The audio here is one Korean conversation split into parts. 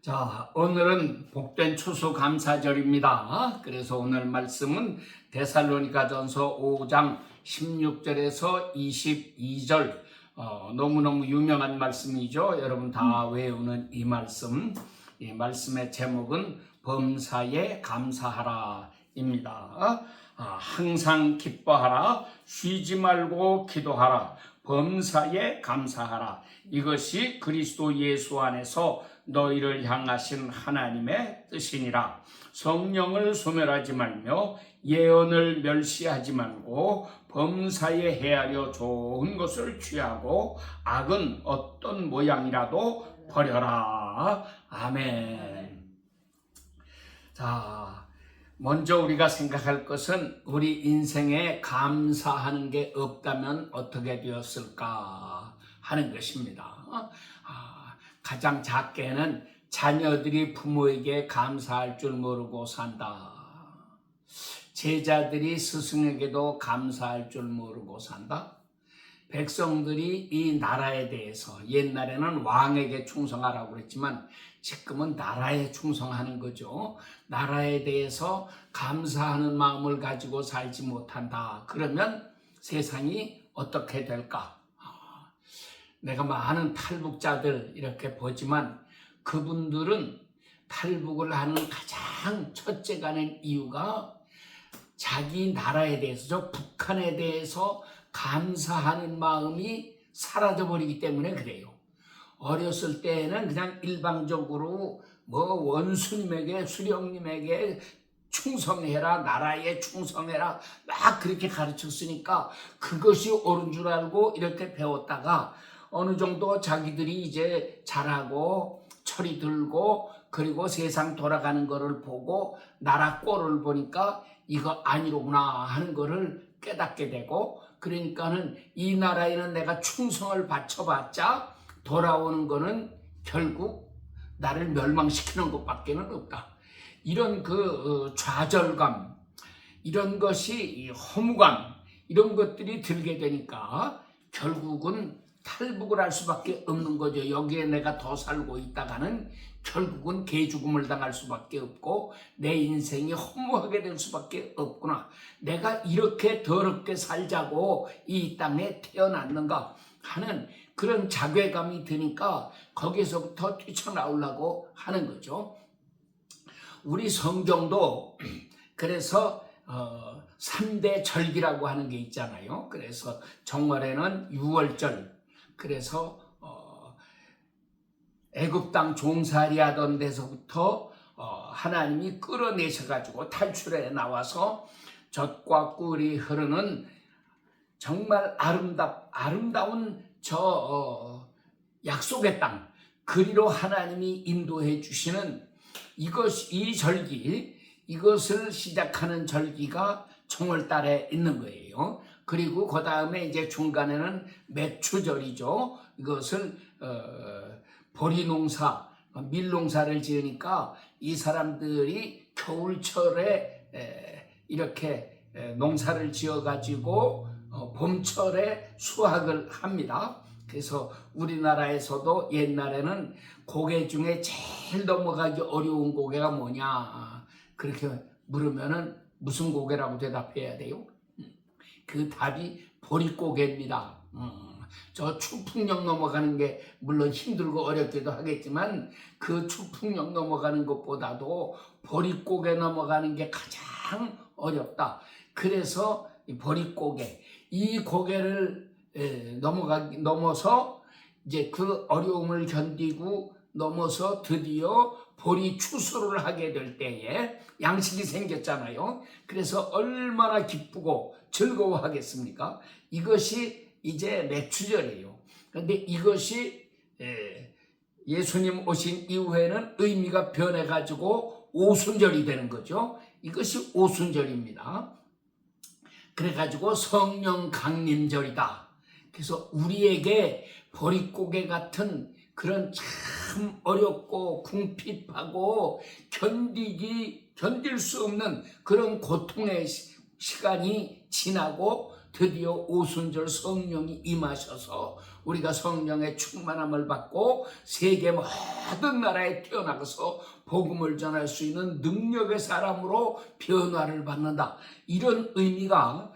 자, 오늘은 복된 추수감사절입니다. 그래서 오늘 말씀은 데살로니가전서 5장 16절에서 22절, 너무너무 유명한 말씀이죠. 여러분 다 외우는 이 말씀. 이 말씀의 제목은 범사에 감사하라입니다. 항상 기뻐하라, 쉬지 말고 기도하라, 범사에 감사하라. 이것이 그리스도 예수 안에서 너희를 향하신 하나님의 뜻이니라. 성령을 소멸하지 말며 예언을 멸시하지 말고 범사에 헤아려 좋은 것을 취하고 악은 어떤 모양이라도 버려라. 아멘. 자, 먼저 우리가 생각할 것은 우리 인생에 감사하는 게 없다면 어떻게 되었을까 하는 것입니다. 가장 작게는 자녀들이 부모에게 감사할 줄 모르고 산다. 제자들이 스승에게도 감사할 줄 모르고 산다. 백성들이 이 나라에 대해서, 옛날에는 왕에게 충성하라고 그랬지만 지금은 나라에 충성하는 거죠. 나라에 대해서 감사하는 마음을 가지고 살지 못한다. 그러면 세상이 어떻게 될까? 내가 많은 탈북자들 이렇게 보지만 그분들은 탈북을 하는 가장 첫째가 된 이유가 자기 나라에 대해서, 저 북한에 대해서 감사하는 마음이 사라져버리기 때문에 그래요. 어렸을 때는 그냥 일방적으로 원수님에게, 수령님에게 충성해라, 나라에 충성해라, 막 그렇게 가르쳤으니까 그것이 옳은 줄 알고 이렇게 배웠다가 어느 정도 자기들이 이제 자라고 철이 들고 그리고 세상 돌아가는 거를 보고 나라 꼴을 보니까 이거 아니로구나 하는 거를 깨닫게 되고, 그러니까는 이 나라에는 내가 충성을 바쳐봤자 돌아오는 거는 결국 나를 멸망시키는 것밖에는 없다. 이런 좌절감, 이런 것이 허무감, 이런 것들이 들게 되니까 결국은 탈북을 할 수밖에 없는 거죠. 여기에 내가 더 살고 있다가는 결국은 개죽음을 당할 수밖에 없고 내 인생이 허무하게 될 수밖에 없구나. 내가 이렇게 더럽게 살자고 이 땅에 태어났는가 하는 그런 자괴감이 드니까 거기서부터 뛰쳐나오려고 하는 거죠. 우리 성경도 그래서 3대 절기라고 하는 게 있잖아요. 그래서 정월에는 6월절, 그래서 애굽 땅 종살이 하던 데서부터 하나님이 끌어내셔가지고 탈출해 나와서 젖과 꿀이 흐르는 정말 아름다운 약속의 땅, 그리로 하나님이 인도해 주시는 이 절기, 이것을 시작하는 절기가 정월달에 있는 거예요. 그리고 그 다음에 이제 중간에는 맥추절이죠. 이것을 보리농사, 밀농사를 지으니까 이 사람들이 겨울철에 이렇게 농사를 지어가지고 봄철에 수확을 합니다. 그래서 우리나라에서도 옛날에는 고개 중에 제일 넘어가기 어려운 고개가 뭐냐 그렇게 물으면은 무슨 고개라고 대답해야 돼요? 그 답이 보릿고개입니다. 저 추풍령 넘어가는 게 물론 힘들고 어렵기도 하겠지만 그 추풍령 넘어가는 것보다도 보릿고개 넘어가는 게 가장 어렵다. 그래서 이 보릿고개, 이 고개를 넘어서 이제 그 어려움을 견디고 넘어서 드디어 보리 추수를 하게 될 때에 양식이 생겼잖아요. 그래서 얼마나 기쁘고 즐거워하겠습니까? 이것이 이제 맥추절이에요. 그런데 이것이 예수님 오신 이후에는 의미가 변해가지고 오순절이 되는 거죠. 이것이 오순절입니다. 그래가지고 성령 강림절이다. 그래서 우리에게 보릿고개 같은 그런 참 어렵고 궁핍하고 견딜 수 없는 그런 고통의 시간이 지나고 드디어 오순절 성령이 임하셔서 우리가 성령의 충만함을 받고 세계 모든 나라에 뛰어나가서 복음을 전할 수 있는 능력의 사람으로 변화를 받는다. 이런 의미가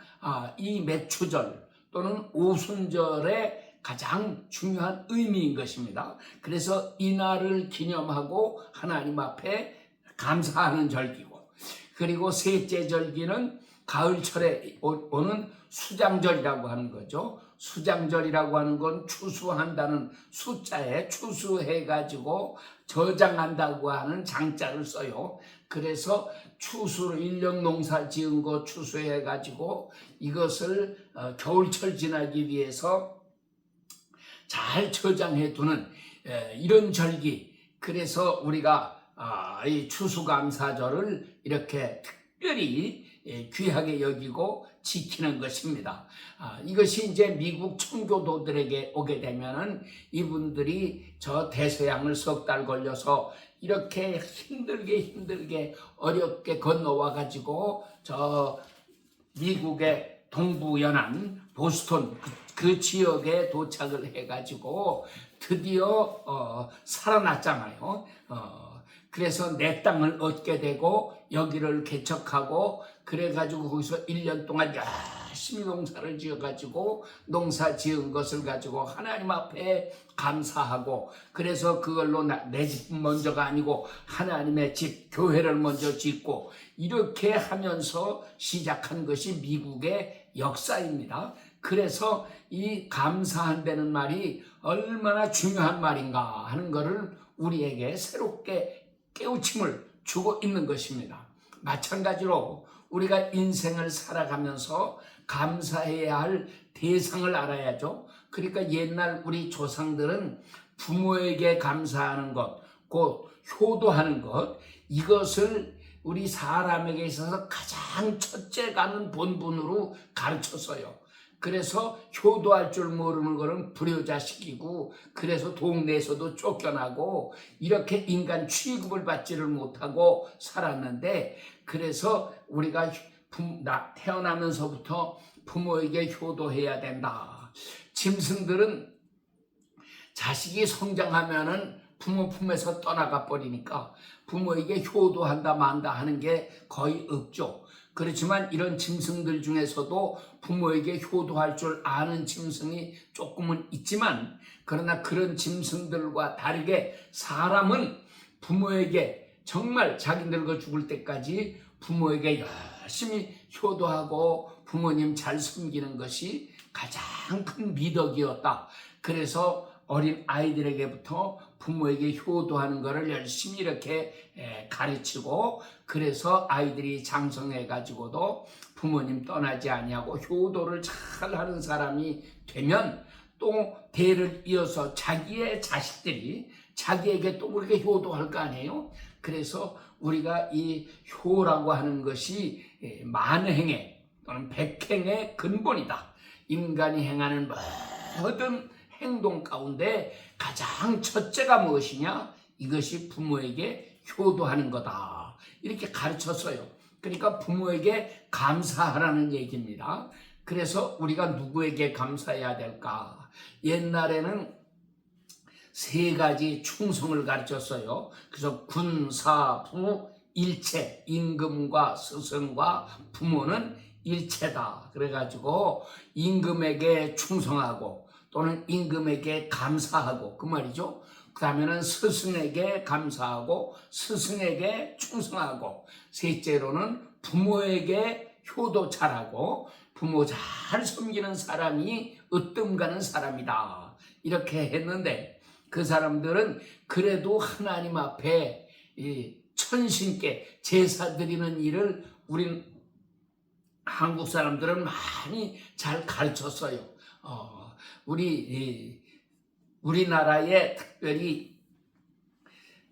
이 맥추절 또는 오순절의 가장 중요한 의미인 것입니다. 그래서 이날을 기념하고 하나님 앞에 감사하는 절기고, 그리고 셋째 절기는 가을철에 오는 수장절이라고 하는 거죠. 수장절이라고 하는 건 추수한다는 숫자에 추수해가지고 저장한다고 하는 장자를 써요. 그래서 추수를 1년 농사 지은 거 추수해가지고 이것을 겨울철 지나기 위해서 잘 저장해 두는 이런 절기. 그래서 우리가 이 추수감사절을 이렇게 특별히 귀하게 여기고 지키는 것입니다. 이것이 이제 미국 청교도들에게 오게 되면은 이분들이 저 대서양을 석 달 걸려서 이렇게 힘들게 어렵게 건너와 가지고 저 미국의 동부 연안 보스턴 그 지역에 도착을 해가지고 드디어 살아났잖아요. 그래서 내 땅을 얻게 되고 여기를 개척하고 그래가지고 거기서 1년 동안 열심히 농사를 지어가지고 농사 지은 것을 가지고 하나님 앞에 감사하고, 그래서 그걸로 내 집 먼저가 아니고 하나님의 집 교회를 먼저 짓고 이렇게 하면서 시작한 것이 미국의 역사입니다. 그래서 이 감사한다는 말이 얼마나 중요한 말인가 하는 것을 우리에게 새롭게 깨우침을 주고 있는 것입니다. 마찬가지로 우리가 인생을 살아가면서 감사해야 할 대상을 알아야죠. 그러니까 옛날 우리 조상들은 부모에게 감사하는 것, 곧 효도하는 것, 이것을 우리 사람에게 있어서 가장 첫째 가는 본분으로 가르쳤어요. 그래서 효도할 줄 모르는 거는 불효자식이고, 그래서 동네에서도 쫓겨나고 이렇게 인간 취급을 받지를 못하고 살았는데, 그래서 우리가 태어나면서부터 부모에게 효도해야 된다. 짐승들은 자식이 성장하면은 부모 품에서 떠나가 버리니까 부모에게 효도한다 만다 하는 게 거의 없죠. 그렇지만 이런 짐승들 중에서도 부모에게 효도할 줄 아는 짐승이 조금은 있지만, 그러나 그런 짐승들과 다르게 사람은 부모에게 정말 자기 늙어 죽을 때까지 부모에게 열심히 효도하고 부모님 잘 섬기는 것이 가장 큰 미덕이었다. 그래서 어린 아이들에게부터 부모에게 효도하는 것을 열심히 이렇게 가르치고, 그래서 아이들이 장성해가지고도 부모님 떠나지 아니하고 효도를 잘하는 사람이 되면 또 대를 이어서 자기의 자식들이 자기에게 또 그렇게 효도할 거 아니에요. 그래서 우리가 이 효라고 하는 것이 만행의 또는 백행의 근본이다. 인간이 행하는 모든 행동 가운데 가장 첫째가 무엇이냐? 이것이 부모에게 효도하는 거다. 이렇게 가르쳤어요. 그러니까 부모에게 감사하라는 얘기입니다. 그래서 우리가 누구에게 감사해야 될까? 옛날에는 세 가지 충성을 가르쳤어요. 그래서 군, 사, 부, 일체, 임금과 스승과 부모는 일체다. 그래가지고 임금에게 충성하고 또는 임금에게 감사하고, 그 말이죠. 그 다음에는 스승에게 감사하고 스승에게 충성하고, 셋째로는 부모에게 효도 잘하고 부모 잘 섬기는 사람이 으뜸 가는 사람이다. 이렇게 했는데, 그 사람들은 그래도 하나님 앞에 천신께 제사 드리는 일을 우린 한국 사람들은 많이 잘 가르쳤어요. 우리나라에 특별히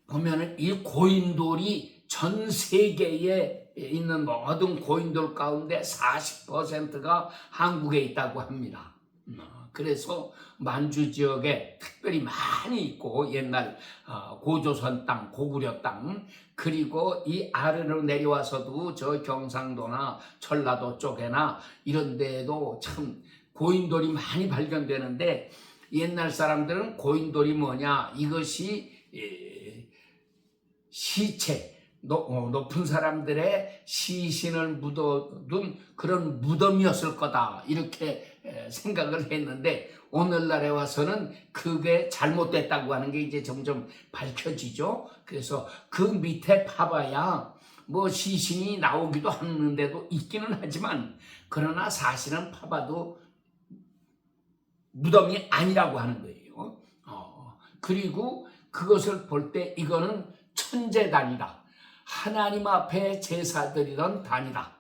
보면은 이 고인돌이 전 세계에 있는 모든 고인돌 가운데 40%가 한국에 있다고 합니다. 그래서 만주 지역에 특별히 많이 있고, 옛날 고조선 땅, 고구려 땅, 그리고 이 아래로 내려와서도 저 경상도나 전라도 쪽에나 이런 데에도 참 고인돌이 많이 발견되는데, 옛날 사람들은 고인돌이 뭐냐, 이것이 시체, 높은 사람들의 시신을 묻어둔 그런 무덤이었을 거다, 이렇게 생각을 했는데, 오늘날에 와서는 그게 잘못됐다고 하는 게 이제 점점 밝혀지죠. 그래서 그 밑에 파봐야 뭐 시신이 나오기도 하는데도 있기는 하지만, 그러나 사실은 파봐도 무덤이 아니라고 하는 거예요. 그리고 그것을 볼 때 이거는 천제단이다, 하나님 앞에 제사드리던 단이다.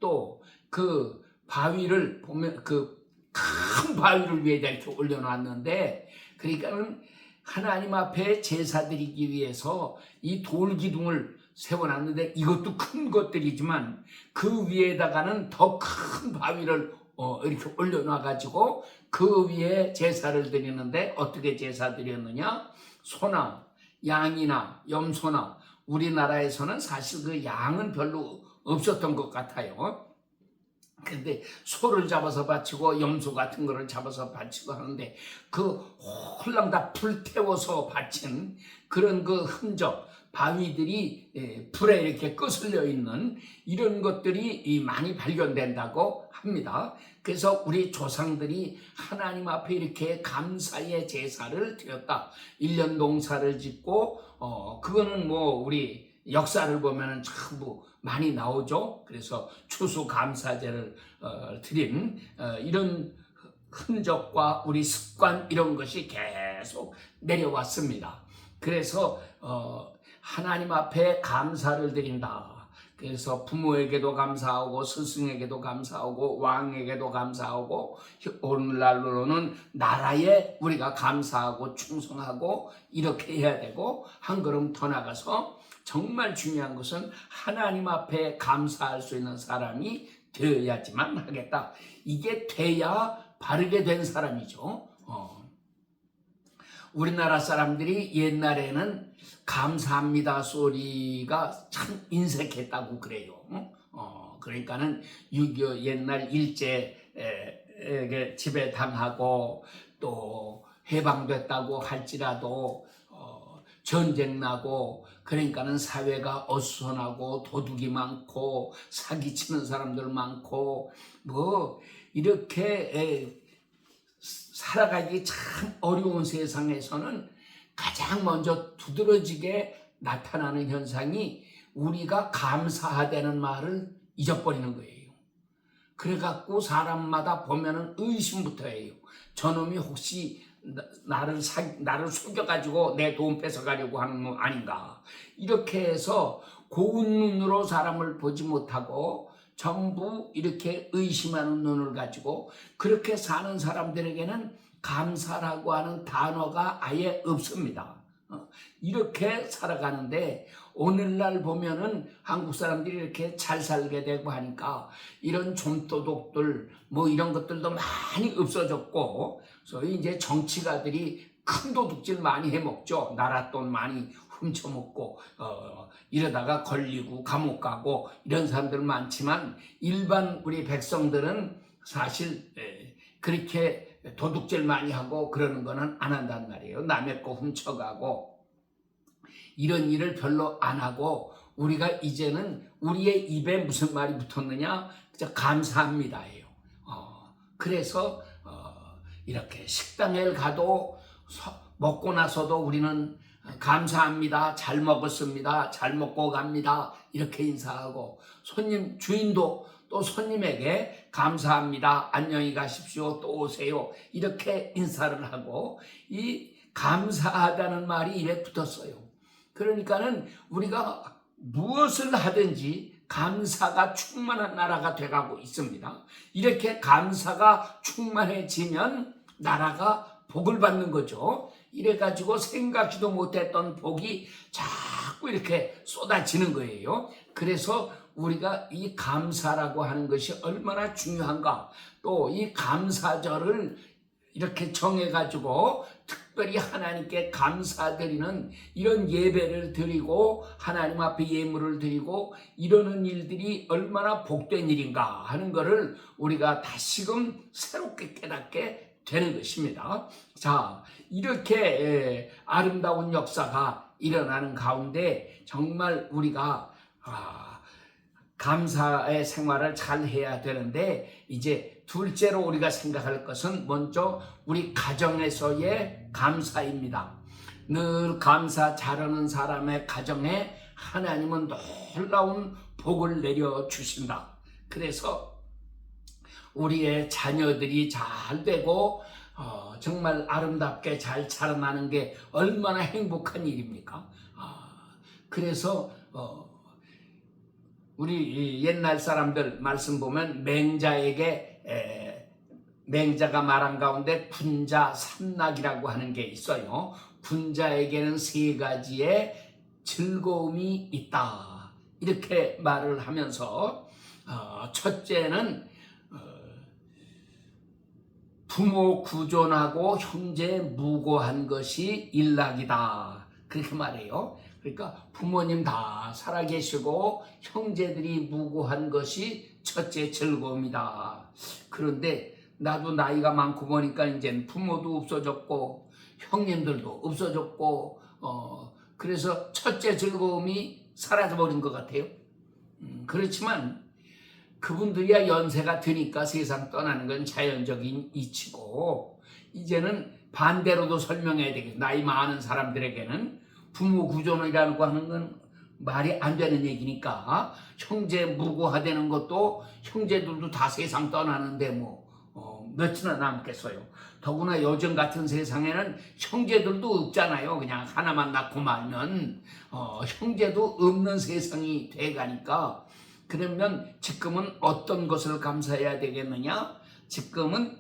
또 그 바위를 보면 그 큰 바위를 위에다 이렇게 올려놨는데, 그러니까는 하나님 앞에 제사드리기 위해서 이 돌기둥을 세워놨는데, 이것도 큰 것들이지만 그 위에다가는 더 큰 바위를 이렇게 올려놔가지고 그 위에 제사를 드리는데, 어떻게 제사 드렸느냐? 소나 양이나 염소나, 우리나라에서는 사실 그 양은 별로 없었던 것 같아요. 근데 소를 잡아서 바치고 염소 같은 거를 잡아서 바치고 하는데, 그 홀랑 다 불태워서 바친 그런 그 흔적, 바위들이 불에 이렇게 거슬려 있는 이런 것들이 많이 발견된다고 합니다. 그래서 우리 조상들이 하나님 앞에 이렇게 감사의 제사를 드렸다. 1년 농사를 짓고 그거는 뭐 우리 역사를 보면은 전부 많이 나오죠. 그래서 추수감사제를 드린 이런 흔적과 우리 습관, 이런 것이 계속 내려왔습니다. 그래서 하나님 앞에 감사를 드린다. 그래서 부모에게도 감사하고 스승에게도 감사하고 왕에게도 감사하고, 오늘날로는 나라에 우리가 감사하고 충성하고 이렇게 해야 되고, 한 걸음 더 나가서 정말 중요한 것은 하나님 앞에 감사할 수 있는 사람이 되어야지만 하겠다. 이게 돼야 바르게 된 사람이죠. 우리나라 사람들이 옛날에는 감사합니다 소리가 참 인색했다고 그래요. 그러니까는 6.25 옛날 일제에게 지배당하고 또 해방됐다고 할지라도 전쟁 나고, 그러니까는 사회가 어수선하고 도둑이 많고 사기치는 사람들 많고 뭐 이렇게 살아가기 참 어려운 세상에서는 가장 먼저 두드러지게 나타나는 현상이, 우리가 감사하다는 말을 잊어버리는 거예요. 그래갖고 사람마다 보면은 의심부터 해요. 저놈이 혹시 나를 속여가지고 내 돈 뺏어가려고 하는 거 아닌가. 이렇게 해서 고운 눈으로 사람을 보지 못하고 전부 이렇게 의심하는 눈을 가지고, 그렇게 사는 사람들에게는 감사라고 하는 단어가 아예 없습니다. 이렇게 살아가는데, 오늘날 보면은 한국 사람들이 이렇게 잘 살게 되고 하니까 이런 좀도둑들 뭐 이런 것들도 많이 없어졌고, 소위 이제 정치가들이 큰 도둑질 많이 해먹죠. 나라 돈 많이 훔쳐먹고 이러다가 걸리고 감옥 가고 이런 사람들 많지만, 일반 우리 백성들은 사실 그렇게 도둑질 많이 하고 그러는 거는 안 한단 말이에요. 남의 거 훔쳐가고 이런 일을 별로 안 하고, 우리가 이제는 우리의 입에 무슨 말이 붙었느냐, 감사합니다예요. 그래서 이렇게 식당에 가도 먹고 나서도 우리는 감사합니다, 잘 먹었습니다, 잘 먹고 갑니다, 이렇게 인사하고, 주인도 또 손님에게 감사합니다, 안녕히 가십시오, 또 오세요, 이렇게 인사를 하고, 이 감사하다는 말이 입에 붙었어요. 그러니까는 우리가 무엇을 하든지 감사가 충만한 나라가 돼가고 있습니다. 이렇게 감사가 충만해지면 나라가 복을 받는 거죠. 이래가지고 생각지도 못했던 복이 자꾸 이렇게 쏟아지는 거예요. 그래서 우리가 이 감사라고 하는 것이 얼마나 중요한가, 또 이 감사절을 이렇게 정해가지고 특별히 하나님께 감사드리는 이런 예배를 드리고 하나님 앞에 예물을 드리고 이러는 일들이 얼마나 복된 일인가 하는 것을 우리가 다시금 새롭게 깨닫게 되는 것입니다. 자, 이렇게 아름다운 역사가 일어나는 가운데 정말 우리가 감사의 생활을 잘 해야 되는데, 이제 둘째로 우리가 생각할 것은 먼저 우리 가정에서의 감사입니다. 늘 감사 잘하는 사람의 가정에 하나님은 놀라운 복을 내려주신다. 그래서 우리의 자녀들이 잘 되고 정말 아름답게 잘 자라나는 게 얼마나 행복한 일입니까? 그래서 우리 옛날 사람들 말씀 보면 맹자가 말한 가운데 군자 삼락이라고 하는 게 있어요. 군자에게는 세 가지의 즐거움이 있다, 이렇게 말을 하면서 첫째는 부모 구존하고 형제 무고한 것이 일락이다, 그렇게 말해요. 그러니까 부모님 다 살아계시고 형제들이 무고한 것이 첫째 즐거움이다. 그런데 나도 나이가 많고 보니까 이제 부모도 없어졌고 형님들도 없어졌고 그래서 첫째 즐거움이 사라져버린 것 같아요. 그렇지만 그분들이야 연세가 드니까 세상 떠나는 건 자연적인 이치고, 이제는 반대로도 설명해야 되겠죠. 나이 많은 사람들에게는 부모 구존이라고 하는 건 말이 안 되는 얘기니까, 형제 무고하다는 것도 형제들도 다 세상 떠나는데 며칠이나 남겠어요. 더구나 요즘 같은 세상에는 형제들도 없잖아요. 그냥 하나만 낳고 말면 형제도 없는 세상이 돼가니까, 그러면 지금은 어떤 것을 감사해야 되겠느냐? 지금은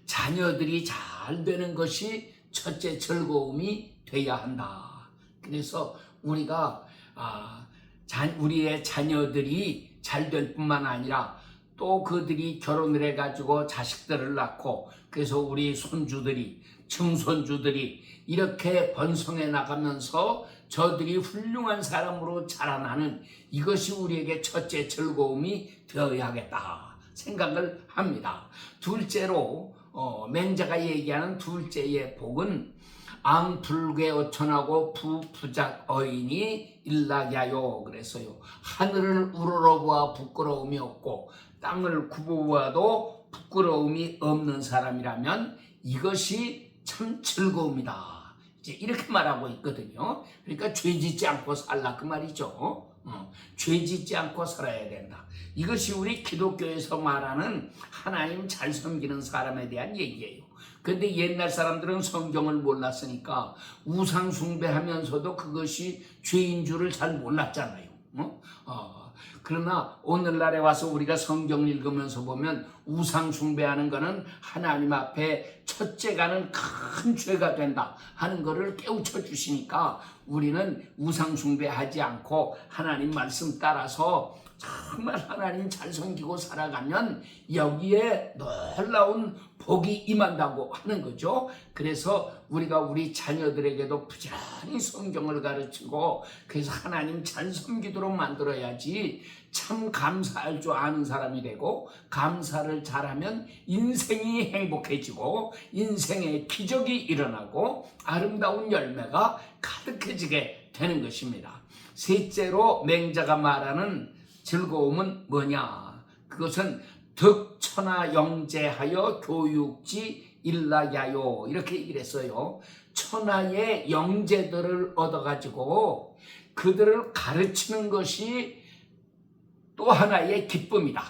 자녀들이 잘 되는 것이 첫째 즐거움이 돼야 한다. 그래서 우리가 우리의 자녀들이 잘 될 뿐만 아니라 또 그들이 결혼을 해가지고 자식들을 낳고, 그래서 우리 손주들이 증손주들이 이렇게 번성해 나가면서 저들이 훌륭한 사람으로 자라나는, 이것이 우리에게 첫째 즐거움이 되어야겠다 생각을 합니다. 둘째로 맹자가 얘기하는 둘째의 복은 앙불괴어천하고 부부작 어인이 일락야요. 그래서요, 하늘을 우러러보아 부끄러움이 없고 땅을 굽어보아도 부끄러움이 없는 사람이라면 이것이 참 즐거움이다, 이제 이렇게 말하고 있거든요. 그러니까 죄 짓지 않고 살라, 그 말이죠. 죄 짓지 않고 살아야 된다. 이것이 우리 기독교에서 말하는 하나님 잘 섬기는 사람에 대한 얘기예요. 근데 옛날 사람들은 성경을 몰랐으니까 우상 숭배하면서도 그것이 죄인 줄을 잘 몰랐잖아요. 그러나 오늘날에 와서 우리가 성경을 읽으면서 보면 우상 숭배하는 것은 하나님 앞에 첫째가는 큰 죄가 된다 하는 것을 깨우쳐 주시니까 우리는 우상 숭배하지 않고 하나님 말씀 따라서 정말 하나님 잘 섬기고 살아가면 여기에 놀라운 복이 임한다고 하는 거죠. 그래서 우리가 우리 자녀들에게도 부지런히 성경을 가르치고, 그래서 하나님 잘 섬기도록 만들어야지 참 감사할 줄 아는 사람이 되고, 감사를 잘하면 인생이 행복해지고 인생의 기적이 일어나고 아름다운 열매가 가득해지게 되는 것입니다. 셋째로 맹자가 말하는 즐거움은 뭐냐? 그것은 덕천하 영재하여 교육지 일락야요, 이렇게 얘기를 했어요. 천하의 영재들을 얻어가지고 그들을 가르치는 것이 또 하나의 기쁨이다.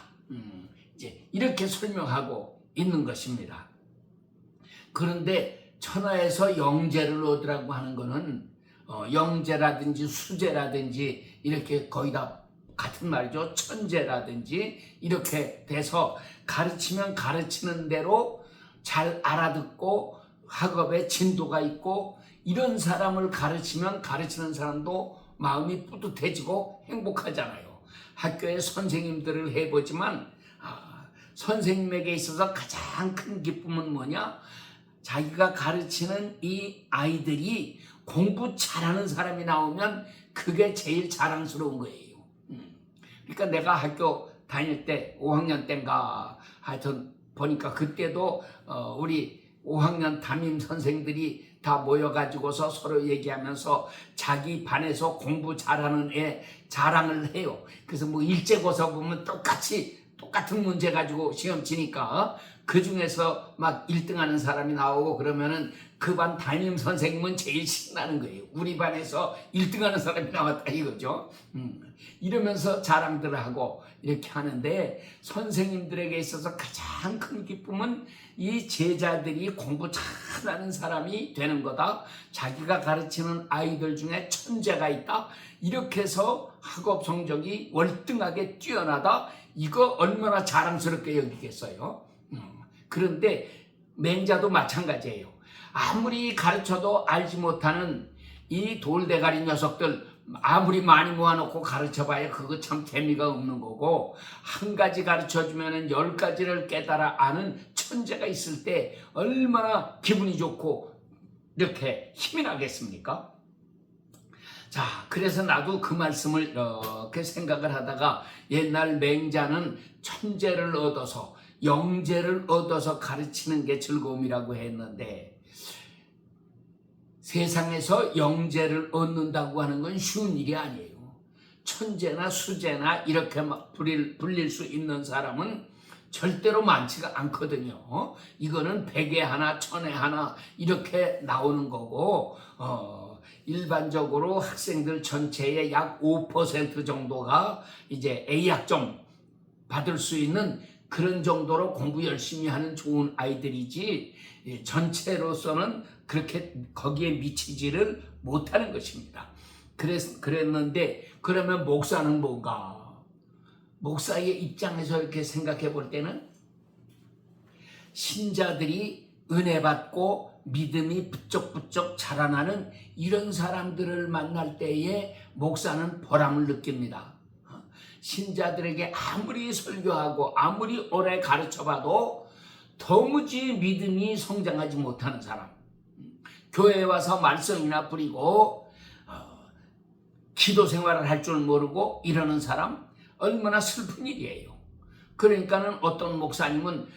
이제 이렇게 설명하고 있는 것입니다. 그런데 천하에서 영재를 얻으라고 하는 것은 영재라든지 수재라든지 이렇게 거의 다 같은 말이죠. 천재라든지 이렇게 돼서 가르치면 가르치는 대로 잘 알아듣고 학업에 진도가 있고, 이런 사람을 가르치면 가르치는 사람도 마음이 뿌듯해지고 행복하잖아요. 학교에 선생님들을 해보지만 선생님에게 있어서 가장 큰 기쁨은 뭐냐? 자기가 가르치는 이 아이들이 공부 잘하는 사람이 나오면 그게 제일 자랑스러운 거예요. 그러니까 내가 학교 다닐 때 5학년 때인가 하여튼 보니까 그때도 우리 5학년 담임 선생들이 다 모여가지고서 서로 얘기하면서 자기 반에서 공부 잘하는 애 자랑을 해요. 그래서 뭐 일제고사 보면 똑같은 문제 가지고 시험 치니까 그 중에서 막 1등 하는 사람이 나오고 그러면은 그 반 담임 선생님은 제일 신나는 거예요. 우리 반에서 1등 하는 사람이 나왔다 이거죠. 이러면서 자랑들을 하고 이렇게 하는데, 선생님들에게 있어서 가장 큰 기쁨은 이 제자들이 공부 잘하는 사람이 되는 거다. 자기가 가르치는 아이들 중에 천재가 있다. 이렇게 해서 학업 성적이 월등하게 뛰어나다. 이거 얼마나 자랑스럽게 여기겠어요. 그런데 맹자도 마찬가지예요. 아무리 가르쳐도 알지 못하는 이 돌대가리 녀석들 아무리 많이 모아놓고 가르쳐봐야 그거 참 재미가 없는 거고, 한 가지 가르쳐주면 10가지를 깨달아 아는 천재가 있을 때 얼마나 기분이 좋고 이렇게 힘이 나겠습니까? 자, 그래서 나도 그 말씀을 이렇게 생각을 하다가, 옛날 맹자는 천재를 얻어서 영재를 얻어서 가르치는 게 즐거움이라고 했는데, 세상에서 영재를 얻는다고 하는 건 쉬운 일이 아니에요. 천재나 수재나 이렇게 막 불릴 수 있는 사람은 절대로 많지가 않거든요. 이거는 100에 하나, 1000에 하나 이렇게 나오는 거고, 일반적으로 학생들 전체의 약 5% 정도가 이제 A학점 받을 수 있는 그런 정도로 공부 열심히 하는 좋은 아이들이지, 전체로서는 그렇게 거기에 미치지를 못하는 것입니다. 그랬는데, 그러면 목사는 뭔가? 목사의 입장에서 이렇게 생각해 볼 때는, 신자들이 은혜 받고 믿음이 부쩍부쩍 자라나는 이런 사람들을 만날 때에 목사는 보람을 느낍니다. 신자들에게 아무리 설교하고 아무리 오래 가르쳐봐도 도무지 믿음이 성장하지 못하는 사람, 교회에 와서 말씀이나 뿌리고 기도 생활을 할 줄 모르고 이러는 사람, 얼마나 슬픈 일이에요. 그러니까는 어떤 목사님은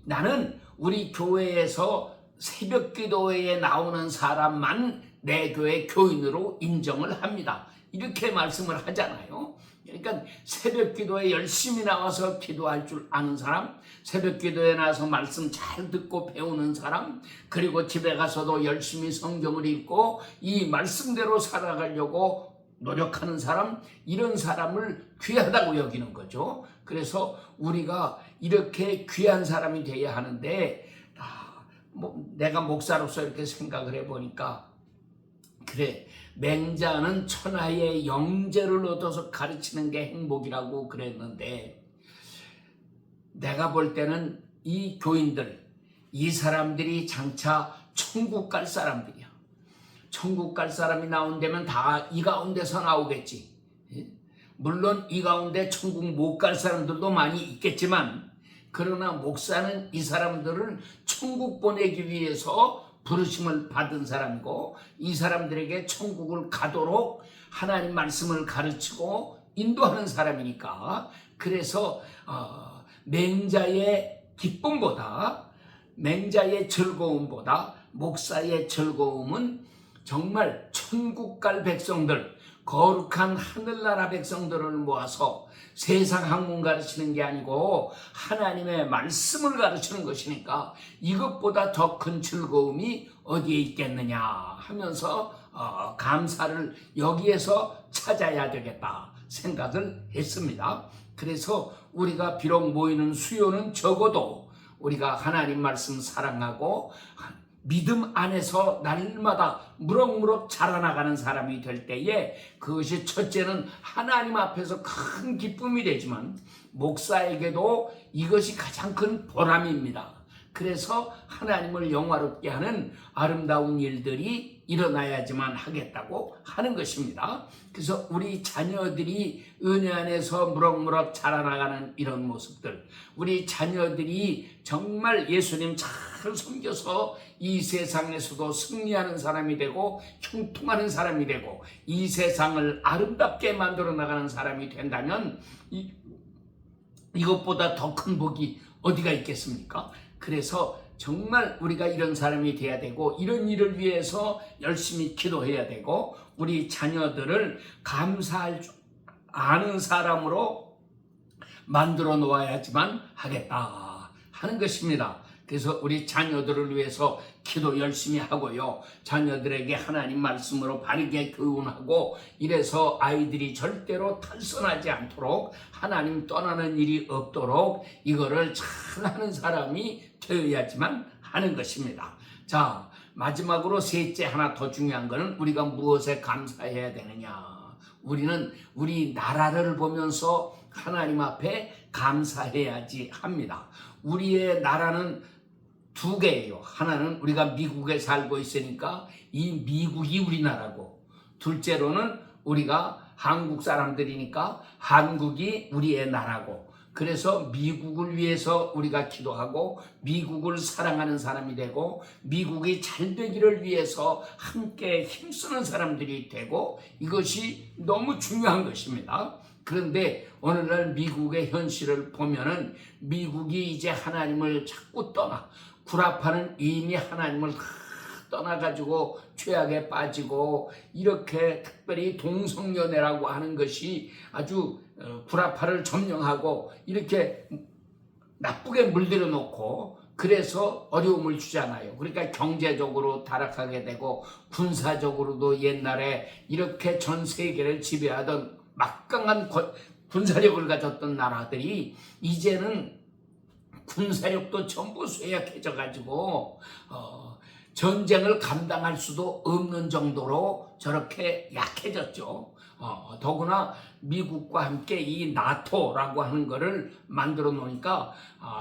나는 우리 교회에서 새벽 기도회에 나오는 사람만 내 교회 교인으로 인정을 합니다. 이렇게 말씀을 하잖아요. 그러니까 새벽 기도에 열심히 나와서 기도할 줄 아는 사람, 새벽 기도에 나와서 말씀 잘 듣고 배우는 사람, 그리고 집에 가서도 열심히 성경을 읽고 이 말씀대로 살아가려고 노력하는 사람, 이런 사람을 귀하다고 여기는 거죠. 그래서 우리가 이렇게 귀한 사람이 돼야 하는데, 내가 목사로서 이렇게 생각을 해보니까, 그래, 맹자는 천하의 영재를 얻어서 가르치는 게 행복이라고 그랬는데, 내가 볼 때는 이 교인들, 이 사람들이 장차 천국 갈 사람들이야. 천국 갈 사람이 나온다면 다 이 가운데서 나오겠지. 물론 이 가운데 천국 못 갈 사람들도 많이 있겠지만, 그러나 목사는 이 사람들을 천국 보내기 위해서 부르심을 받은 사람이고, 이 사람들에게 천국을 가도록 하나님 말씀을 가르치고 인도하는 사람이니까, 그래서 맹자의 기쁨보다, 맹자의 즐거움보다 목사의 즐거움은 정말 천국 갈 백성들, 거룩한 하늘나라 백성들을 모아서 세상 학문 가르치는 게 아니고 하나님의 말씀을 가르치는 것이니까, 이것보다 더 큰 즐거움이 어디에 있겠느냐 하면서 감사를 여기에서 찾아야 되겠다 생각을 했습니다. 그래서 우리가 비록 모이는 수요는 적어도 우리가 하나님 말씀 사랑하고 믿음 안에서 날마다 무럭무럭 자라나가는 사람이 될 때에, 그것이 첫째는 하나님 앞에서 큰 기쁨이 되지만 목사에게도 이것이 가장 큰 보람입니다. 그래서 하나님을 영화롭게 하는 아름다운 일들이 일어나야지만 하겠다고 하는 것입니다. 그래서 우리 자녀들이 은혜 안에서 무럭무럭 자라나가는 이런 모습들, 우리 자녀들이 정말 예수님 잘 섬겨서 이 세상에서도 승리하는 사람이 되고 형통하는 사람이 되고 이 세상을 아름답게 만들어 나가는 사람이 된다면 이것보다 더 큰 복이 어디가 있겠습니까? 그래서 정말 우리가 이런 사람이 돼야 되고 이런 일을 위해서 열심히 기도해야 되고 우리 자녀들을 감사할 줄 아는 사람으로 만들어 놓아야지만 하겠다 하는 것입니다. 그래서 우리 자녀들을 위해서 기도 열심히 하고요. 자녀들에게 하나님 말씀으로 바르게 교훈하고 이래서 아이들이 절대로 탈선하지 않도록 하나님 떠나는 일이 없도록 이거를 잘 하는 사람이 되어야지만 하는 것입니다. 자, 마지막으로 셋째 하나 더 중요한 것은 우리가 무엇에 감사해야 되느냐. 우리는 우리 나라를 보면서 하나님 앞에 감사해야지 합니다. 우리의 나라는 두 개예요. 하나는 우리가 미국에 살고 있으니까 이 미국이 우리나라고, 둘째로는 우리가 한국 사람들이니까 한국이 우리의 나라고, 그래서 미국을 위해서 우리가 기도하고 미국을 사랑하는 사람이 되고 미국이 잘 되기를 위해서 함께 힘쓰는 사람들이 되고 이것이 너무 중요한 것입니다. 그런데 오늘날 미국의 현실을 보면은 미국이 이제 하나님을 자꾸 떠나, 구라파는 이미 하나님을 다 떠나가지고 죄악에 빠지고 이렇게 특별히 동성연애라고 하는 것이 아주 구라파를 점령하고 이렇게 나쁘게 물들여 놓고 그래서 어려움을 주잖아요. 그러니까 경제적으로 타락하게 되고 군사적으로도 옛날에 이렇게 전 세계를 지배하던 막강한 군사력을 가졌던 나라들이 이제는 군사력도 전부 쇠약해져 가지고 전쟁을 감당할 수도 없는 정도로 저렇게 약해졌죠. 더구나 미국과 함께 이 나토라고 하는 거를 만들어 놓으니까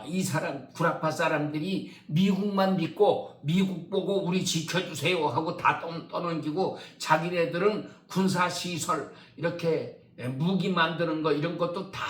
이 사람 구라파 사람들이 미국만 믿고 미국 보고 우리 지켜주세요 하고 다 떠넘기고 자기네들은 군사시설 이렇게 무기 만드는 거 이런 것도 다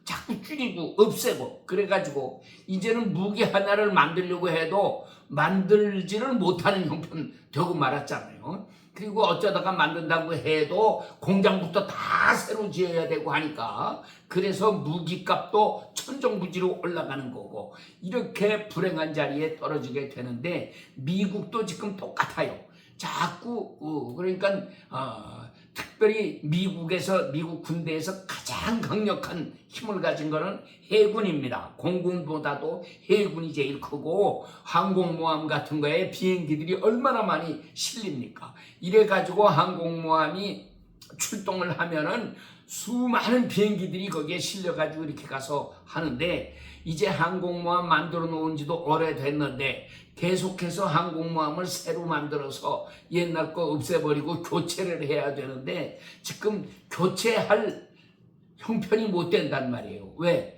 자꾸 줄이고 없애고 그래가지고 이제는 무기 하나를 만들려고 해도 만들지를 못하는 형편 되고 말았잖아요. 그리고 어쩌다가 만든다고 해도 공장부터 다 새로 지어야 되고 하니까 그래서 무기값도 천정부지로 올라가는 거고 이렇게 불행한 자리에 떨어지게 되는데 미국도 지금 똑같아요. 자꾸 그러니까 특별히 미국 군대에서 가장 강력한 힘을 가진 거는 해군입니다. 공군보다도 해군이 제일 크고 항공모함 같은 거에 비행기들이 얼마나 많이 실립니까? 이래가지고 항공모함이 출동을 하면은 수많은 비행기들이 거기에 실려가지고 이렇게 가서 하는데 이제 항공모함 만들어 놓은 지도 오래됐는데 계속해서 항공모함을 새로 만들어서 옛날 거 없애버리고 교체를 해야 되는데 지금 교체할 형편이 못 된단 말이에요. 왜?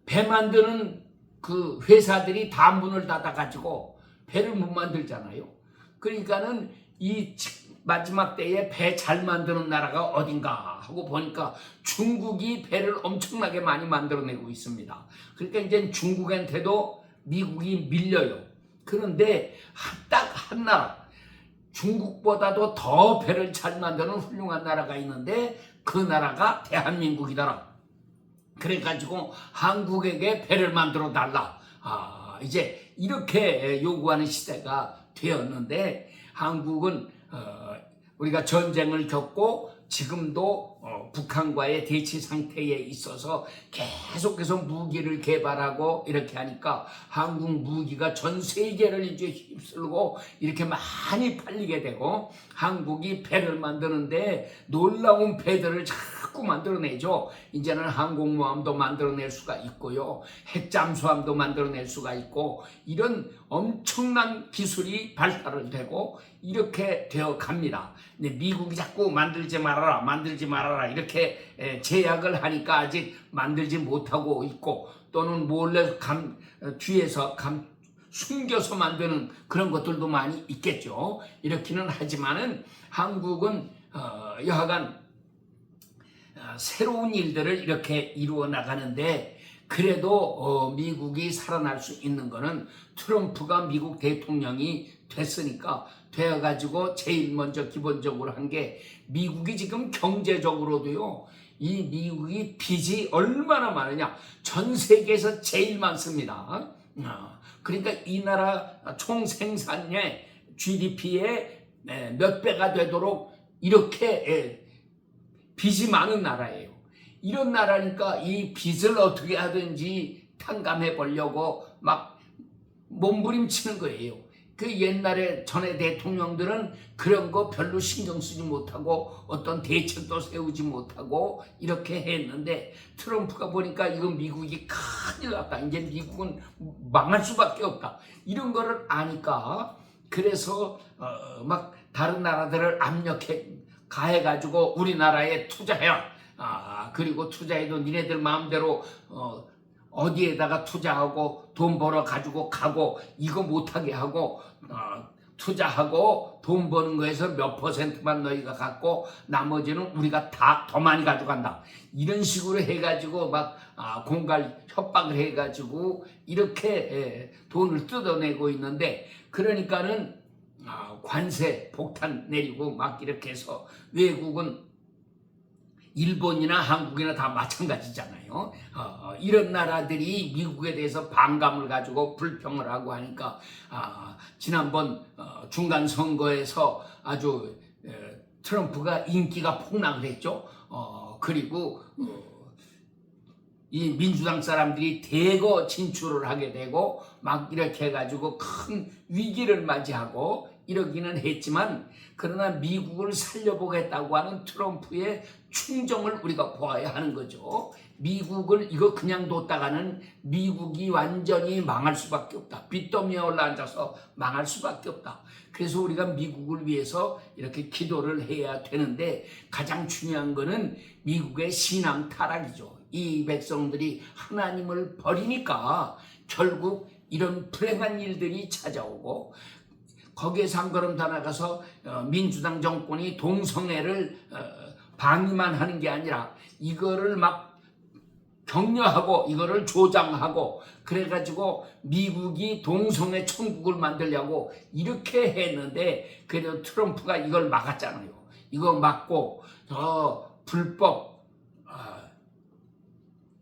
배 만드는 그 회사들이 다 문을 닫아가지고 배를 못 만들잖아요. 그러니까는 이 마지막 때에 배 잘 만드는 나라가 어딘가 하고 보니까 중국이 배를 엄청나게 많이 만들어내고 있습니다. 그러니까 이제 중국한테도 미국이 밀려요. 그런데 딱 한 나라, 중국보다도 더 배를 잘 만드는 훌륭한 나라가 있는데 그 나라가 대한민국이더라. 그래가지고 한국에게 배를 만들어 달라. 이제 이렇게 요구하는 시대가 되었는데 한국은 우리가 전쟁을 겪고 지금도 북한과의 대치 상태에 있어서 계속해서 무기를 개발하고 이렇게 하니까 한국 무기가 전 세계를 이제 휩쓸고 이렇게 많이 팔리게 되고 한국이 배를 만드는데 놀라운 배들을 자꾸 만들어내죠. 이제는 항공모함도 만들어낼 수가 있고요. 핵잠수함도 만들어낼 수가 있고 이런 엄청난 기술이 발달을 되고 이렇게 되어 갑니다. 근데 미국이 자꾸 만들지 말아라 이렇게 제약을 하니까 아직 만들지 못하고 있고 또는 몰래 뒤에서 숨겨서 만드는 그런 것들도 많이 있겠죠. 이렇기는 하지만은 한국은 여하간 새로운 일들을 이렇게 이루어 나가는데 그래도 미국이 살아날 수 있는 거는 트럼프가 미국 대통령이 됐으니까 되어가지고 제일 먼저 기본적으로 한 게 미국이 지금 경제적으로도요. 이 미국이 빚이 얼마나 많으냐. 전 세계에서 제일 많습니다. 그러니까 이 나라 총 생산의 GDP의 몇 배가 되도록 이렇게 빚이 많은 나라예요. 이런 나라니까 이 빚을 어떻게 하든지 탕감해 보려고 막 몸부림치는 거예요. 그 옛날에 전에 대통령들은 그런 거 별로 신경 쓰지 못하고 어떤 대책도 세우지 못하고 이렇게 했는데 트럼프가 보니까 이거 미국이 큰일 났다. 이제 미국은 망할 수밖에 없다. 이런 거를 아니까 그래서 막 다른 나라들을 압력해 가해가지고 우리나라에 투자해라. 그리고 투자해도 니네들 마음대로 어디에다가 투자하고 돈 벌어 가지고 가고 이거 못하게 하고 투자하고 돈 버는 거에서 몇 퍼센트만 너희가 갖고 나머지는 우리가 다 더 많이 가져간다. 이런 식으로 해가지고 막 공갈 협박을 해가지고 이렇게 돈을 뜯어내고 있는데 그러니까는 관세 폭탄 내리고 막 이렇게 해서 외국은 일본이나 한국이나 다 마찬가지잖아요. 이런 나라들이 미국에 대해서 반감을 가지고 불평을 하고 하니까 지난번 중간 선거에서 아주 트럼프가 인기가 폭락을 했죠. 그리고 이 민주당 사람들이 대거 진출을 하게 되고 막 이렇게 해가지고 큰 위기를 맞이하고 이러기는 했지만 그러나 미국을 살려보겠다고 하는 트럼프의 충정을 우리가 보아야 하는 거죠. 미국을 이거 그냥 뒀다가는 미국이 완전히 망할 수밖에 없다. 빚더미에 올라앉아서 망할 수밖에 없다. 그래서 우리가 미국을 위해서 이렇게 기도를 해야 되는데 가장 중요한 거는 미국의 신앙 타락이죠. 이 백성들이 하나님을 버리니까 결국 이런 불행한 일들이 찾아오고 거기에서 한 걸음 더 나가서 민주당 정권이 동성애를 방위만 하는 게 아니라 이거를 막 격려하고 이거를 조장하고 그래가지고 미국이 동성애 천국을 만들려고 이렇게 했는데 그래도 트럼프가 이걸 막았잖아요. 이거 막고 불법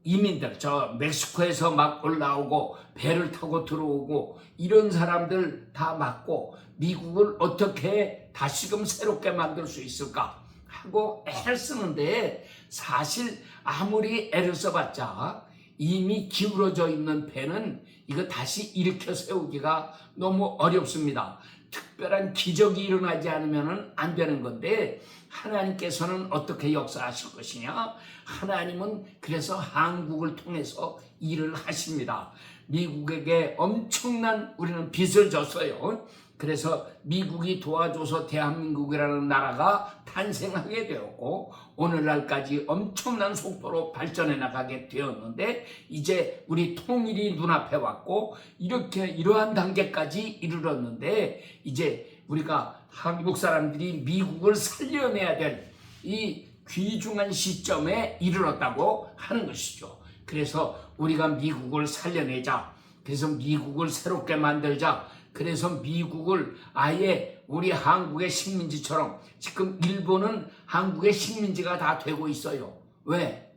이민들 저 멕시코에서 막 올라오고 배를 타고 들어오고 이런 사람들 다 막고 미국을 어떻게 다시금 새롭게 만들 수 있을까 하고 애를 쓰는데 사실 아무리 애를 써봤자 이미 기울어져 있는 배는 이거 다시 일으켜 세우기가 너무 어렵습니다. 특별한 기적이 일어나지 않으면 안 되는 건데 하나님께서는 어떻게 역사하실 것이냐? 하나님은 그래서 한국을 통해서 일을 하십니다. 미국에게 엄청난 우리는 빚을 졌어요. 그래서 미국이 도와줘서 대한민국이라는 나라가 탄생하게 되었고 오늘날까지 엄청난 속도로 발전해 나가게 되었는데 이제 우리 통일이 눈앞에 왔고 이렇게 이러한 단계까지 이르렀는데 이제 우리가 한국 사람들이 미국을 살려내야 될 이 귀중한 시점에 이르렀다고 하는 것이죠. 그래서 우리가 미국을 살려내자. 그래서 미국을 새롭게 만들자. 그래서 미국을 아예 우리 한국의 식민지처럼 지금 일본은 한국의 식민지가 다 되고 있어요. 왜?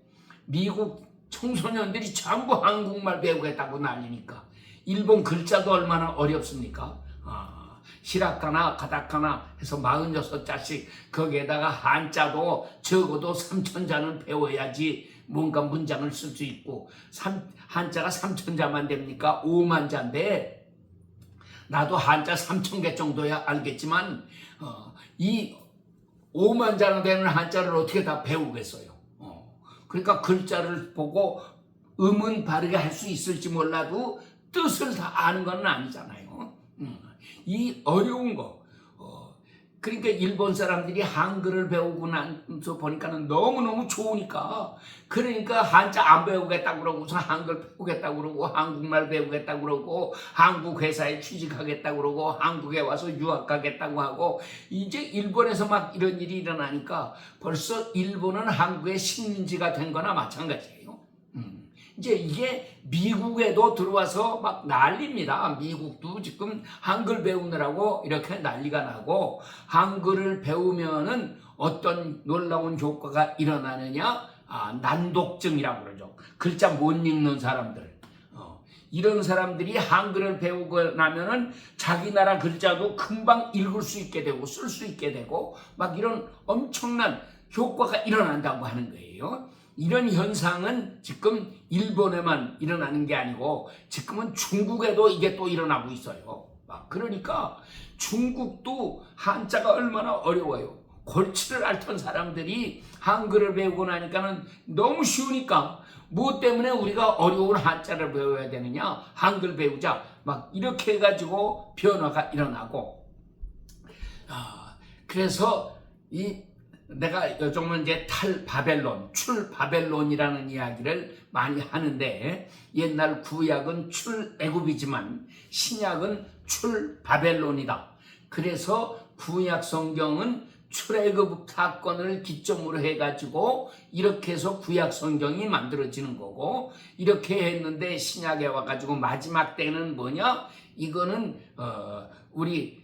미국 청소년들이 전부 한국말 배우겠다고 난리니까. 일본 글자도 얼마나 어렵습니까? 히라카나 가다카나 해서 46자씩 거기에다가 한자도 적어도 3000자는 배워야지 뭔가 문장을 쓸 수 있고 한자가 3000자만 됩니까? 50,000자인데 나도 한자 3000개 정도야 알겠지만 이 50,000자나 되는 한자를 어떻게 다 배우겠어요. 그러니까 글자를 보고 음은 바르게 할 수 있을지 몰라도 뜻을 다 아는 건 아니잖아요. 이 어려운 거 그러니까 일본 사람들이 한글을 배우고 나서 보니까는 너무너무 좋으니까 그러니까 한자 안 배우겠다고 그러고서 한글 배우겠다고 그러고 한국말 배우겠다고 그러고 한국 회사에 취직하겠다고 그러고 한국에 와서 유학하겠다고 하고 이제 일본에서 막 이런 일이 일어나니까 벌써 일본은 한국의 식민지가 된 거나 마찬가지예요. 이제 이게 미국에도 들어와서 막 난립니다. 미국도 지금 한글 배우느라고 이렇게 난리가 나고, 한글을 배우면은 어떤 놀라운 효과가 일어나느냐? 난독증이라고 그러죠. 글자 못 읽는 사람들. 이런 사람들이 한글을 배우고 나면은 자기 나라 글자도 금방 읽을 수 있게 되고 쓸 수 있게 되고 막 이런 엄청난 효과가 일어난다고 하는 거예요. 이런 현상은 지금 일본에만 일어나는 게 아니고 지금은 중국에도 이게 또 일어나고 있어요. 그러니까 중국도 한자가 얼마나 어려워요. 골치를 앓던 사람들이 한글을 배우고 나니까는 너무 쉬우니까, 뭐 때문에 우리가 어려운 한자를 배워야 되느냐, 한글 배우자, 막 이렇게 해가지고 변화가 일어나고. 그래서 내가 요즘은 이제 탈바벨론, 출바벨론이라는 이야기를 많이 하는데, 옛날 구약은 출애굽이지만 신약은 출바벨론이다. 그래서 구약 성경은 출애굽 사건을 기점으로 해가지고 이렇게 해서 구약 성경이 만들어지는 거고, 이렇게 했는데 신약에 와가지고 마지막 때는 뭐냐? 이거는 우리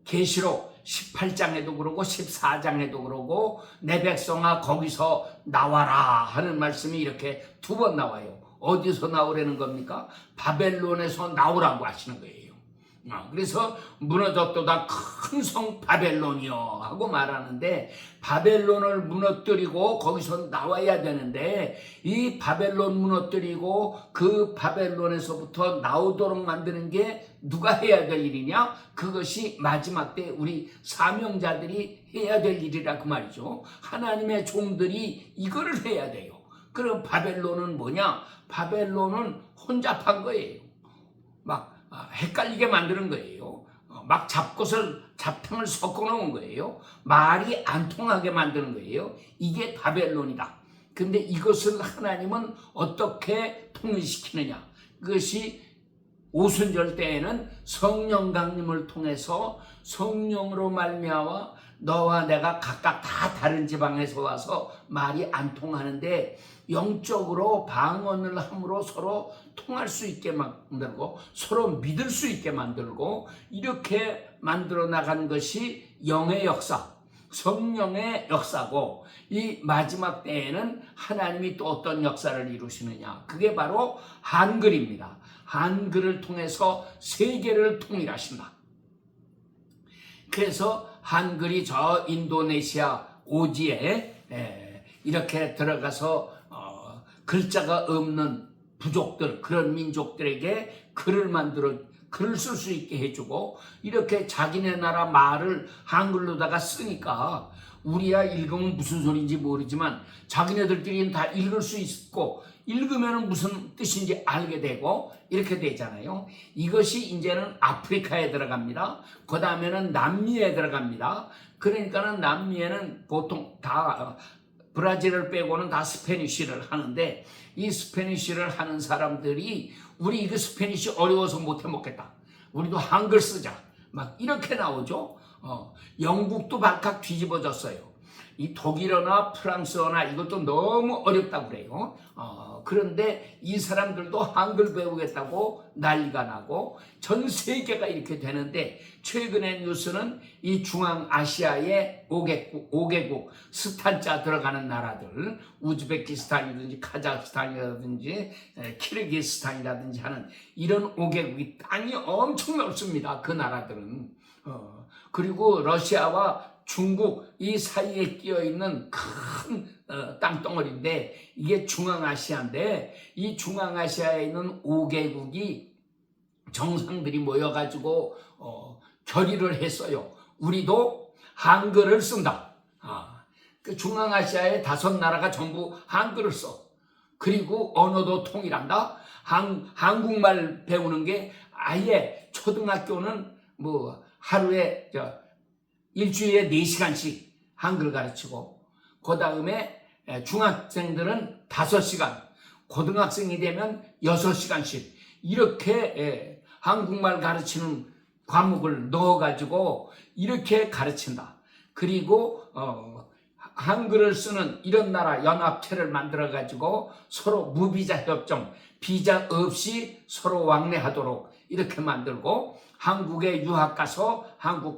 계시록 18장에도 그러고 14장에도 그러고 내 백성아 거기서 나와라 하는 말씀이 이렇게 두 번 나와요. 어디서 나오라는 겁니까? 바벨론에서 나오라고 하시는 거예요. 그래서 무너졌도다 큰 성 바벨론이요 하고 말하는데, 바벨론을 무너뜨리고 거기서 나와야 되는데, 이 바벨론 무너뜨리고 그 바벨론에서부터 나오도록 만드는 게 누가 해야 될 일이냐? 그것이 마지막 때 우리 사명자들이 해야 될 일이라 그 말이죠. 하나님의 종들이 이거를 해야 돼요. 그럼 바벨론은 뭐냐? 바벨론은 혼잡한 거예요. 막 헷갈리게 만드는 거예요. 막 잡탕을 섞어 놓은 거예요. 말이 안 통하게 만드는 거예요. 이게 바벨론이다. 근데 이것을 하나님은 어떻게 통일시키느냐? 그것이 오순절 때에는 성령 강림을 통해서 성령으로 말미암아 너와 내가 각각 다 다른 지방에서 와서 말이 안 통하는데 영적으로 방언을 함으로 서로 통할 수 있게 만들고 서로 믿을 수 있게 만들고 이렇게 만들어 나간 것이 영의 역사, 성령의 역사고, 이 마지막 때에는 하나님이 또 어떤 역사를 이루시느냐? 그게 바로 한글입니다. 한글을 통해서 세계를 통일하신다. 그래서 한글이 저 인도네시아 오지에 이렇게 들어가서 글자가 없는 부족들, 그런 민족들에게 글을 쓸 수 있게 해주고, 이렇게 자기네 나라 말을 한글로다가 쓰니까 우리야 읽으면 무슨 소리인지 모르지만 자기네들끼리는 다 읽을 수 있고, 읽으면 무슨 뜻인지 알게 되고 이렇게 되잖아요. 이것이 이제는 아프리카에 들어갑니다. 그 다음에는 남미에 들어갑니다. 그러니까는 남미에는 보통 다 브라질을 빼고는 다 스페니쉬를 하는데, 이 스페니쉬를 하는 사람들이 우리 이거 스페니쉬 어려워서 못해 먹겠다, 우리도 한글 쓰자, 막 이렇게 나오죠. 영국도 발칵 뒤집어졌어요. 이 독일어나 프랑스어나 이것도 너무 어렵다고 그래요. 그런데 이 사람들도 한글 배우겠다고 난리가 나고 전 세계가 이렇게 되는데, 최근의 뉴스는 이 중앙아시아의 5개국 스탄자 들어가는 나라들, 우즈베키스탄이든지 카자흐스탄이라든지 키르기스탄이라든지 하는 이런 5개국이 땅이 엄청 넓습니다. 그 나라들은. 그리고 러시아와 중국 이 사이에 끼어있는 큰 땅덩어리인데, 이게 중앙아시아인데, 이 중앙아시아에 있는 5개국이 정상들이 모여가지고 결의를 했어요. 우리도 한글을 쓴다. 그 중앙아시아의 5나라가 전부 한글을 써. 그리고 언어도 통일한다. 한국말 배우는 게 아예 초등학교는 뭐 하루에 일주일에 4시간씩 한글 가르치고, 그 다음에 중학생들은 5시간, 고등학생이 되면 6시간씩 이렇게 한국말 가르치는 과목을 넣어가지고 이렇게 가르친다. 그리고 한글을 쓰는 이런 나라 연합체를 만들어 가지고 서로 무비자 협정, 비자 없이 서로 왕래하도록 이렇게 만들고, 한국에 유학 가서 한국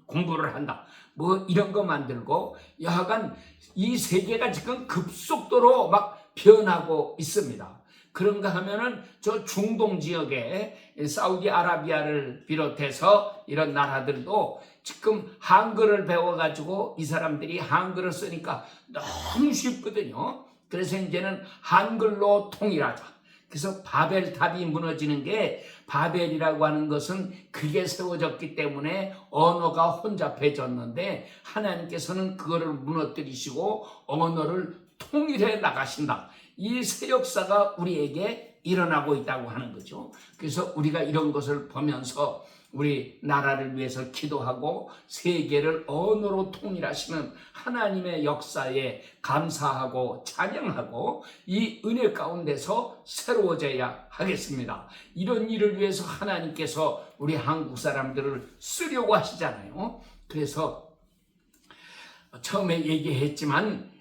공부를 한다, 뭐 이런 거 만들고, 여하간 이 세계가 지금 급속도로 막 변하고 있습니다. 그런가 하면은 저 중동 지역에 사우디아라비아를 비롯해서 이런 나라들도 지금 한글을 배워가지고 이 사람들이 한글을 쓰니까 너무 쉽거든요. 그래서 이제는 한글로 통일하자. 그래서 바벨탑이 무너지는 게, 바벨이라고 하는 것은 그게 세워졌기 때문에 언어가 혼잡해졌는데, 하나님께서는 그거를 무너뜨리시고 언어를 통일해 나가신다. 이 새 역사가 우리에게 일어나고 있다고 하는 거죠. 그래서 우리가 이런 것을 보면서 우리 나라를 위해서 기도하고 세계를 언어로 통일하시는 하나님의 역사에 감사하고 찬양하고 이 은혜 가운데서 새로워져야 하겠습니다. 이런 일을 위해서 하나님께서 우리 한국 사람들을 쓰려고 하시잖아요. 그래서 처음에 얘기했지만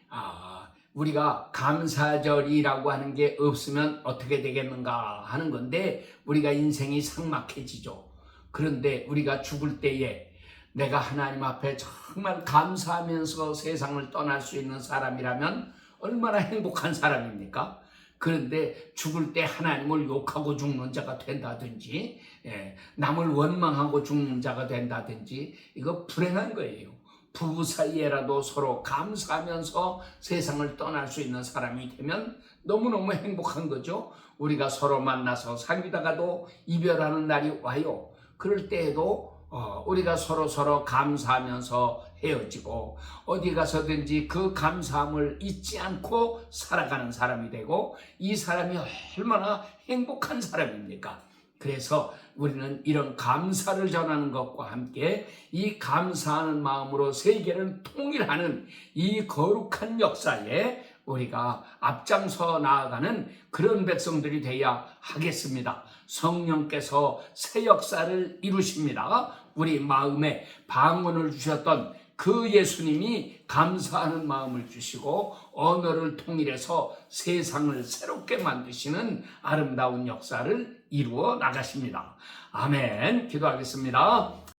우리가 감사절이라고 하는 게 없으면 어떻게 되겠는가 하는 건데, 우리가 인생이 삭막해지죠. 그런데 우리가 죽을 때에 내가 하나님 앞에 정말 감사하면서 세상을 떠날 수 있는 사람이라면 얼마나 행복한 사람입니까? 그런데 죽을 때 하나님을 욕하고 죽는 자가 된다든지, 남을 원망하고 죽는 자가 된다든지, 이거 불행한 거예요. 부부 사이에라도 서로 감사하면서 세상을 떠날 수 있는 사람이 되면 너무너무 행복한 거죠. 우리가 서로 만나서 사귀다가도 이별하는 날이 와요. 그럴 때에도 우리가 서로 감사하면서 헤어지고, 어디 가서든지 그 감사함을 잊지 않고 살아가는 사람이 되고, 이 사람이 얼마나 행복한 사람입니까? 그래서 우리는 이런 감사를 전하는 것과 함께 이 감사하는 마음으로 세계를 통일하는 이 거룩한 역사에 우리가 앞장서 나아가는 그런 백성들이 되어야 하겠습니다. 성령께서 새 역사를 이루십니다. 우리 마음에 방언을 주셨던 그 예수님이 감사하는 마음을 주시고 언어를 통일해서 세상을 새롭게 만드시는 아름다운 역사를 이루어 나가십니다. 아멘. 기도하겠습니다.